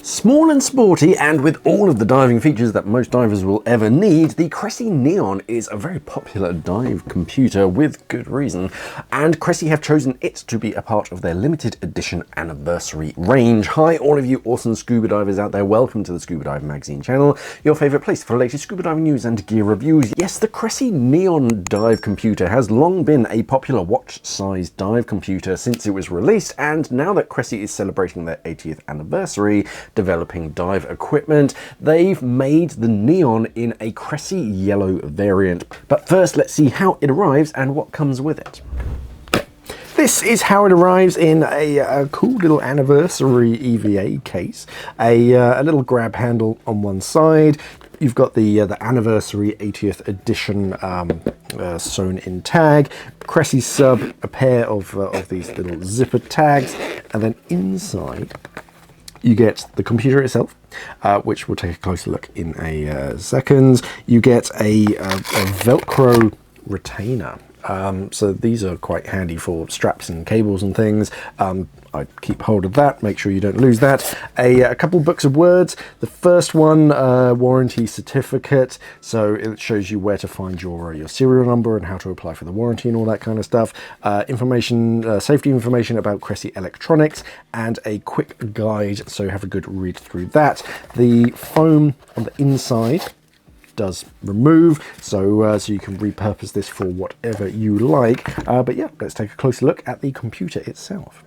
Small and sporty, and with all of the diving features that most divers will ever need, the Cressi Neon is a very popular dive computer with good reason, and Cressi have chosen it to be a part of their limited edition anniversary range. Hi all of you awesome scuba divers out there, welcome to the Scuba Diver Magazine channel, your favourite place for the latest scuba diving news and gear reviews. Yes, the Cressi Neon dive computer has long been a popular watch-sized dive computer since it was released, and now that Cressi is celebrating their 80th anniversary, developing dive equipment, they've made the Neon in a Cressi yellow variant. But first, let's see how it arrives and what comes with it. This is how it arrives in a cool little anniversary EVA case. A little grab handle on one side. You've got the anniversary 80th edition sewn in tag, Cressi sub, a pair of these little zipper tags, and then inside you get the computer itself, which we'll take a closer look in a second. You get a Velcro retainer. So these are quite handy for straps and cables and things. I keep hold of that, make sure you don't lose that. A couple books of words. The first one, warranty certificate. So it shows you where to find your serial number and how to apply for the warranty and all that kind of stuff. Information, safety information about Cressi electronics, and a quick guide. So have a good read through that. The foam on the inside does remove, so you can repurpose this for whatever you like. But yeah, let's take a closer look at the computer itself.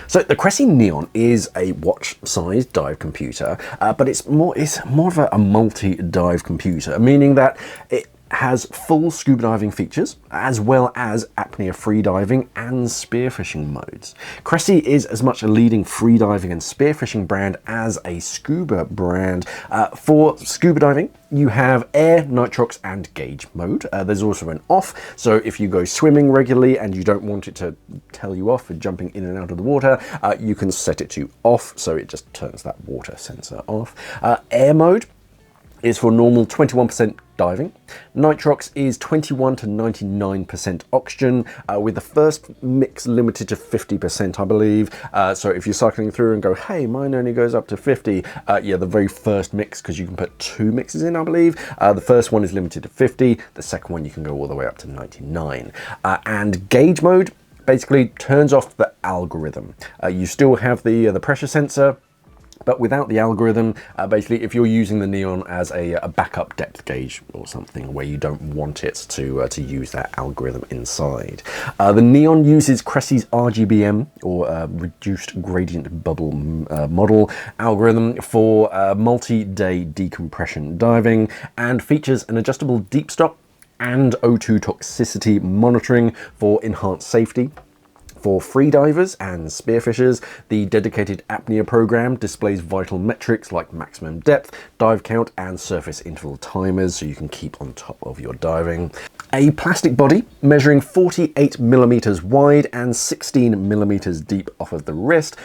So the Cressi Neon is a watch-sized dive computer, but it's more of a multi-dive computer, meaning that it has full scuba diving features as well as apnea free diving and spearfishing modes. Cressi is as much a leading free diving and spearfishing brand as a scuba brand. For scuba diving, you have air, nitrox and gauge mode. There's also an off, so if you go swimming regularly and you don't want it to tell you off for jumping in and out of the water, you can set it to off, so it just turns that water sensor off. Air mode is for normal 21% diving. Nitrox is 21 to 99% oxygen, with the first mix limited to 50%, I believe. So if you're cycling through and go, hey, mine only goes up to 50, yeah, the very first mix, because you can put 2 mixes in, I believe. The first one is limited to 50, the second one you can go all the way up to 99. And gauge mode basically turns off the algorithm. You still have the pressure sensor, but without the algorithm. Basically, if you're using the Neon as a backup depth gauge or something where you don't want it to use that algorithm inside. The Neon uses Cressi's RGBM, or reduced gradient bubble model algorithm for multi-day decompression diving, and features an adjustable deep stop and O2 toxicity monitoring for enhanced safety. For freedivers and spearfishers, the dedicated apnea program displays vital metrics like maximum depth, dive count, and surface interval timers, so you can keep on top of your diving. A plastic body measuring 48 millimeters wide and 16 millimeters deep off of the wrist.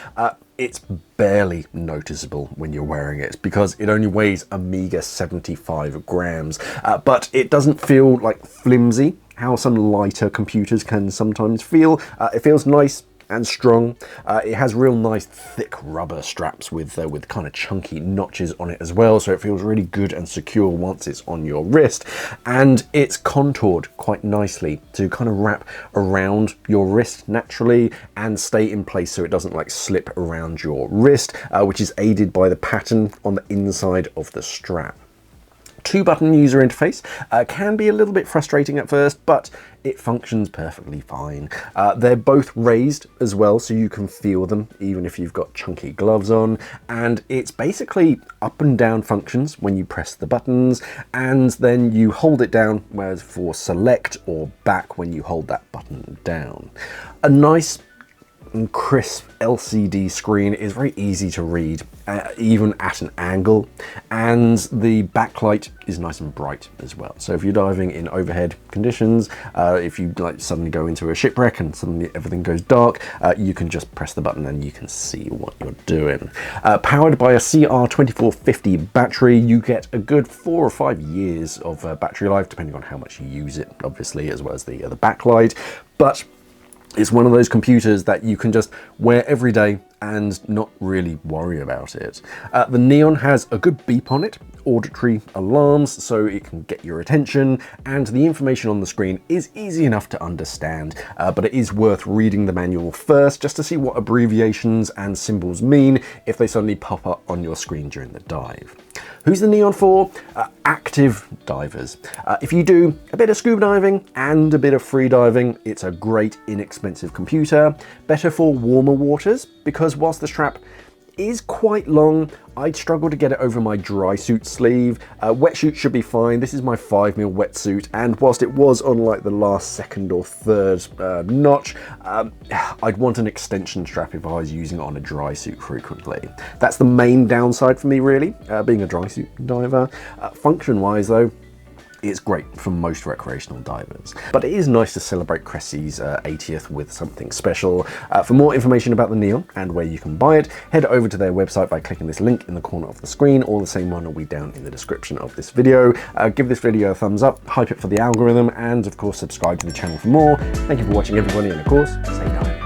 It's barely noticeable when you're wearing it because it only weighs a meager 75 grams, but it doesn't feel like flimsy, how some lighter computers can sometimes feel. It feels nice and strong. It has real nice thick rubber straps with kind of chunky notches on it as well, so it feels really good and secure once it's on your wrist, and it's contoured quite nicely to kind of wrap around your wrist naturally and stay in place so it doesn't like slip around your wrist, which is aided by the pattern on the inside of the strap. 2-button user interface can be a little bit frustrating at first, but it functions perfectly fine. They're both raised as well, so you can feel them even if you've got chunky gloves on, and it's basically up and down functions when you press the buttons, and then you hold it down, whereas for select or back when you hold that button down. A nice and crisp LCD screen is very easy to read, even at an angle, and the backlight is nice and bright as well. So if you're diving in overhead conditions, if you like suddenly go into a shipwreck and suddenly everything goes dark, you can just press the button and you can see what you're doing. Powered by a CR2450 battery, you get a good 4 or 5 years of battery life, depending on how much you use it, obviously, as well as the backlight. But It's one of those computers that you can just wear every day and not really worry about it. The Neon has a good beep on it, auditory alarms, so it can get your attention, and the information on the screen is easy enough to understand, but it is worth reading the manual first just to see what abbreviations and symbols mean if they suddenly pop up on your screen during the dive. Who's the Neon for? Active divers. If you do a bit of scuba diving and a bit of free diving, it's a great inexpensive computer. Better for warmer waters, because whilst the strap is quite long, I'd struggle to get it over my dry suit sleeve. Wetsuit should be fine. This is my 5mm wetsuit, and whilst it was on like the last second or third notch, I'd want an extension strap if I was using it on a dry suit frequently. That's the main downside for me really, being a dry suit diver. Function wise though, it's great for most recreational divers. But it is nice to celebrate Cressi's 80th with something special. For more information about the Neon and where you can buy it, head over to their website by clicking this link in the corner of the screen, or the same one will be down in the description of this video. Give this video a thumbs up, hype it for the algorithm, and of course subscribe to the channel for more. Thank you for watching everybody, and of course, stay diving.